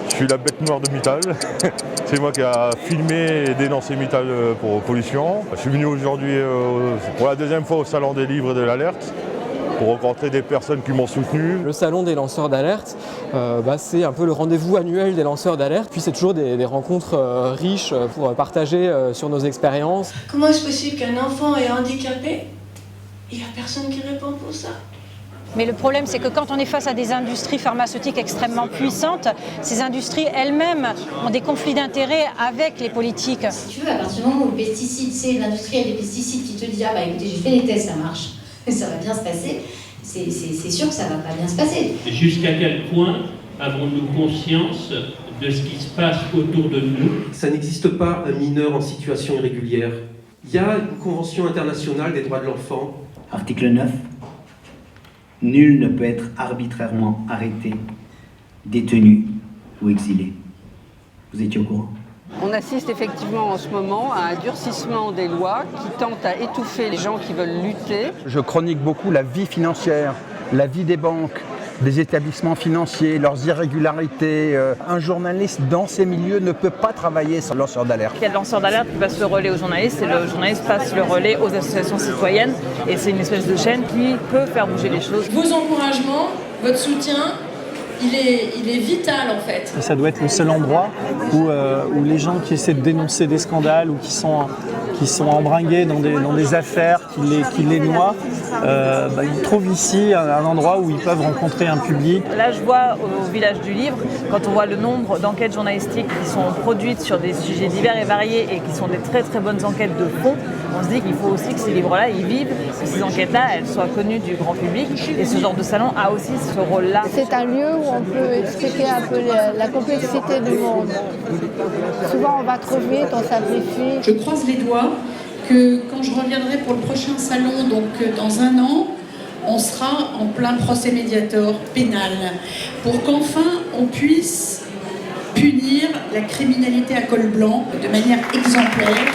Je suis la bête noire de Mittal. C'est moi qui a filmé et dénoncé Mittal pour pollution. Je suis venu aujourd'hui pour la deuxième fois au Salon des livres et de l'alerte pour rencontrer des personnes qui m'ont soutenu. Le salon des lanceurs d'alerte, c'est un peu le rendez-vous annuel des lanceurs d'alerte. Puis c'est toujours des rencontres riches pour partager sur nos expériences. Comment est-ce possible qu'un enfant est handicapé? Il n'y a personne qui répond pour ça. Mais le problème, c'est que quand on est face à des industries pharmaceutiques extrêmement puissantes, ces industries elles-mêmes ont des conflits d'intérêts avec les politiques. Si tu veux, à partir du moment où le pesticide, c'est l'industriel des pesticides qui te dit « Ah bah écoutez, j'ai fait les tests, ça marche, ça va bien se passer », c'est sûr que ça va pas bien se passer. Jusqu'à quel point avons-nous conscience de ce qui se passe autour de nous? Ça n'existe pas un mineur en situation irrégulière. Il y a une convention internationale des droits de l'enfant. Article 9. Nul ne peut être arbitrairement arrêté, détenu ou exilé. Vous étiez au courant? On assiste effectivement en ce moment à un durcissement des lois qui tentent à étouffer les gens qui veulent lutter. Je chronique beaucoup la vie financière, la vie des banques, des établissements financiers, leurs irrégularités. Un journaliste dans ces milieux ne peut pas travailler sans lanceur d'alerte. Il y a le lanceur d'alerte qui passe le relais aux journalistes et le journaliste passe le relais aux associations citoyennes. Et c'est une espèce de chaîne qui peut faire bouger les choses. Vos encouragements, votre soutien, il est vital en fait. Ça doit être le seul endroit où les gens qui essaient de dénoncer des scandales ou qui sont embringués dans des affaires qui les noient, ils trouvent ici un endroit où ils peuvent rencontrer un public. Là, je vois au Village du Livre, quand on voit le nombre d'enquêtes journalistiques qui sont produites sur des sujets divers et variés et qui sont des très très bonnes enquêtes de fond, on se dit qu'il faut aussi que ces livres-là, ils vivent, que ces enquêtes-là, elles soient connues du grand public. Et ce genre de salon a aussi ce rôle-là. C'est un lieu où on peut expliquer un peu la complexité du monde. Souvent, on va trop vite, on s'amplifie. Je croise les doigts que quand je reviendrai pour le prochain salon, donc dans un an, on sera en plein procès médiator pénal pour qu'enfin on puisse punir la criminalité à col blanc de manière exemplaire.